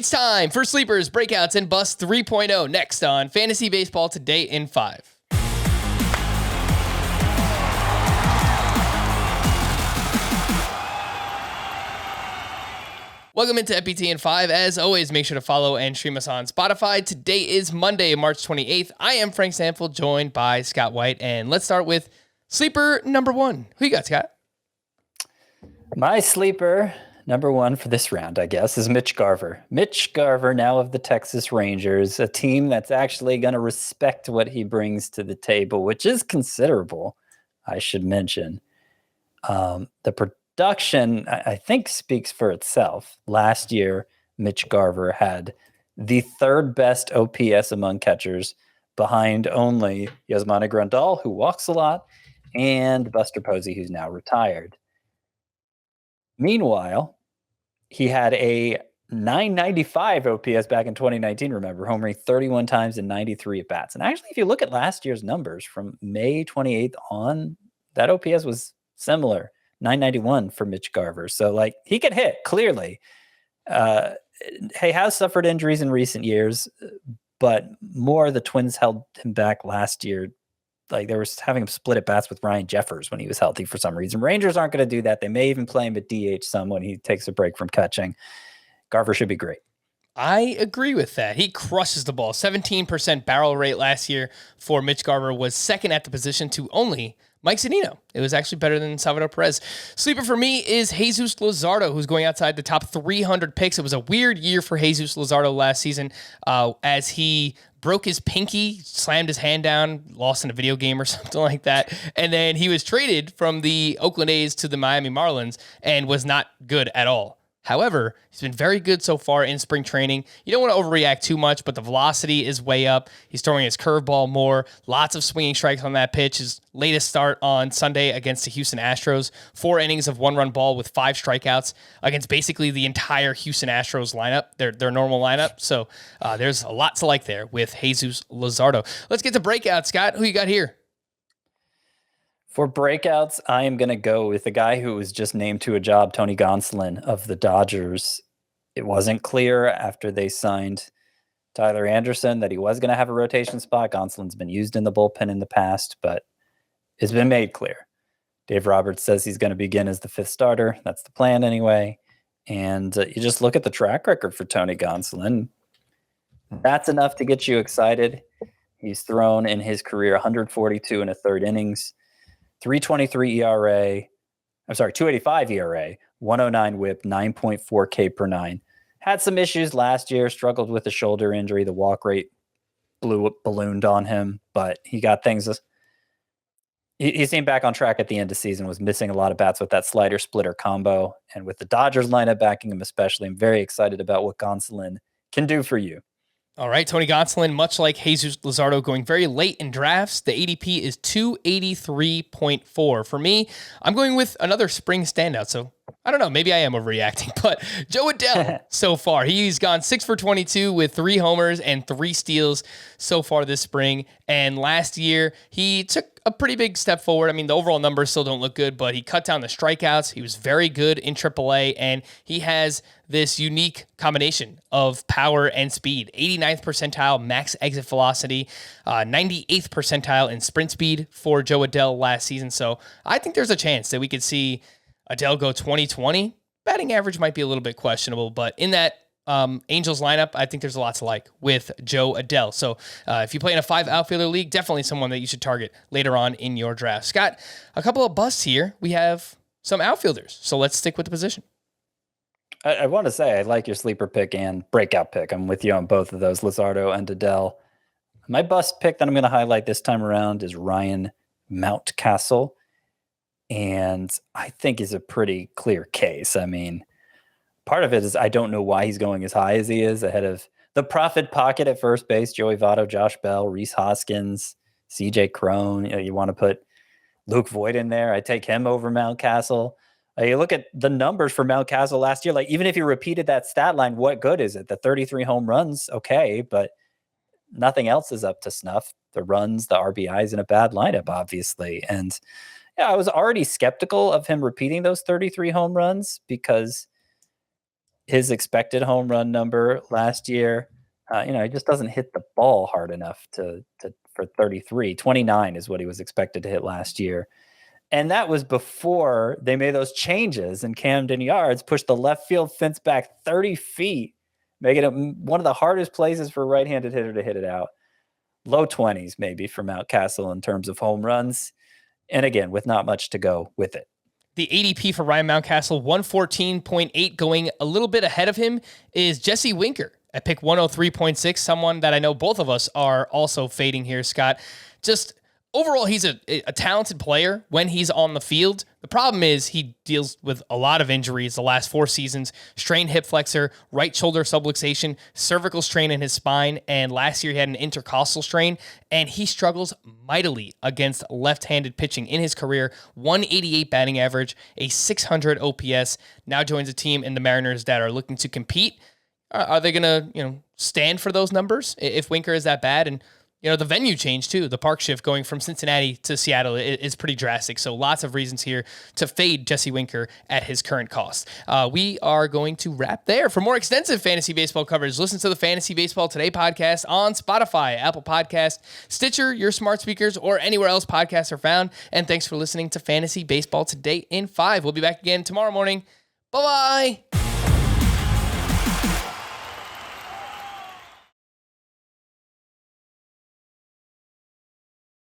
It's time for Sleepers, Breakouts, and BUSTS 3.0 next on Fantasy Baseball Today in 5. Welcome into FBT in 5. As always, make sure to follow and stream us on Spotify. Today is Monday, March 28th. I am Frank Stanfield, joined by Scott White. And let's start with sleeper number 1. Who you got, Scott? My sleeper number 1 for this round, I guess, is Mitch Garver. Mitch Garver, now of the Texas Rangers, a team that's actually going to respect what he brings to the table, which is considerable, I should mention. The production, I think, speaks for itself. Last year, Mitch Garver had the third best OPS among catchers, behind only Yasmani Grandal, who walks a lot, and Buster Posey, who's now retired. Meanwhile, he had a 995 OPS back in 2019, remember, homering 31 times and 93 at-bats. And actually, if you look at last year's numbers from May 28th on, that OPS was similar. 991 for Mitch Garver. So, like, he can hit, clearly. He has suffered injuries in recent years, but more the Twins held him back last year. Like, they were having him split at bats with Ryan Jeffers when he was healthy for some reason. Rangers aren't going to do that. They may even play him at DH some when he takes a break from catching. Garver should be great. I agree with that. He crushes the ball. 17% barrel rate last year for Mitch Garver, was second at the position to only Mike Zunino. It was actually better than Salvador Perez. Sleeper for me is Jesus Luzardo, who's going outside the top 300 picks. It was a weird year for Jesus Luzardo last season as he broke his pinky, slammed his hand down, lost in a video game or something like that. And then he was traded from the Oakland A's to the Miami Marlins and was not good at all. However, he's been very good so far in spring training. You don't want to overreact too much, but the velocity is way up. He's throwing his curveball more. Lots of swinging strikes on that pitch. His latest start on Sunday against the Houston Astros, 4 innings of 1-run ball with 5 strikeouts against basically the entire Houston Astros lineup, their normal lineup. So there's a lot to like there with Jesus Luzardo. Let's get to breakouts, Scott. Who you got here? For breakouts, I am going to go with the guy who was just named to a job, Tony Gonsolin of the Dodgers. It wasn't clear after they signed Tyler Anderson that he was going to have a rotation spot. Gonsolin's been used in the bullpen in the past, but it's been made clear. Dave Roberts says he's going to begin as the 5th starter. That's the plan anyway. And you just look at the track record for Tony Gonsolin. That's enough to get you excited. He's thrown in his career 142 and a third innings. 3.23 ERA, 2.85 ERA, 109 WHIP, 9.4 K per 9. Had some issues last year, struggled with a shoulder injury. The walk rate ballooned on him, but he got things. He seemed back on track at the end of the season, was missing a lot of bats with that slider splitter combo. And with the Dodgers lineup backing him especially, I'm very excited about what Gonsolin can do for you. All right, Tony Gonsolin, much like Jesus Luzardo, going very late in drafts. The ADP is 283.4. For me, I'm going with another spring standout, so I don't know, maybe I am overreacting, but Jo Adell so far. He's gone 6 for 22 with 3 homers and 3 steals so far this spring, and last year he took a pretty big step forward. I mean, the overall numbers still don't look good, but he cut down the strikeouts. He was very good in AAA, and he has this unique combination of power and speed. 89th percentile max exit velocity, 98th percentile in sprint speed for Jo Adell last season. So I think there's a chance that we could see Adell go 2020. Batting average might be a little bit questionable, but in that Angels lineup, I think there's a lot to like with Jo Adell. So if you play in a 5 outfielder league, definitely someone that you should target later on in your draft. Scott, a couple of busts here. We have some outfielders, so let's stick with the position. I want to say I like your sleeper pick and breakout pick. I'm with you on both of those, Luzardo and Adell. My bust pick that I'm going to highlight this time around is Ryan Mountcastle, and I think is a pretty clear case. I mean, part of it is I don't know why he's going as high as he is ahead of the profit pocket at first base, Joey Votto, Josh Bell, Rhys Hoskins, CJ Cron. You want to put Luke Voigt in there. I take him over Mountcastle. You look at the numbers for Mountcastle last year, like even if you repeated that stat line, what good is it? The 33 home runs, okay, but nothing else is up to snuff. The runs, the RBIs in a bad lineup, obviously. And I was already skeptical of him repeating those 33 home runs because his expected home run number last year. He just doesn't hit the ball hard enough for 33. 29 is what he was expected to hit last year. And that was before they made those changes in Camden Yards, pushed the left field fence back 30 feet, making it one of the hardest places for a right-handed hitter to hit it out. Low 20s maybe for Mountcastle in terms of home runs. And again, with not much to go with it. The ADP for Ryan Mountcastle, 114.8. Going a little bit ahead of him is Jesse Winker at pick 103.6, someone that I know both of us are also fading here, Scott. Just overall, he's a talented player when he's on the field. The problem is he deals with a lot of injuries the last 4 seasons: strained hip flexor, right shoulder subluxation, cervical strain in his spine, and last year he had an intercostal strain, and he struggles mightily against left-handed pitching in his career. 188 batting average, a 600 OPS, now joins a team in the Mariners that are looking to compete. Are they going to, stand for those numbers if Winker is that bad? And the venue change too. The park shift going from Cincinnati to Seattle is pretty drastic. So lots of reasons here to fade Jesse Winker at his current cost. We are going to wrap there. For more extensive fantasy baseball coverage, listen to the Fantasy Baseball Today podcast on Spotify, Apple Podcast, Stitcher, your smart speakers, or anywhere else podcasts are found. And thanks for listening to Fantasy Baseball Today in 5. We'll be back again tomorrow morning. Bye-bye.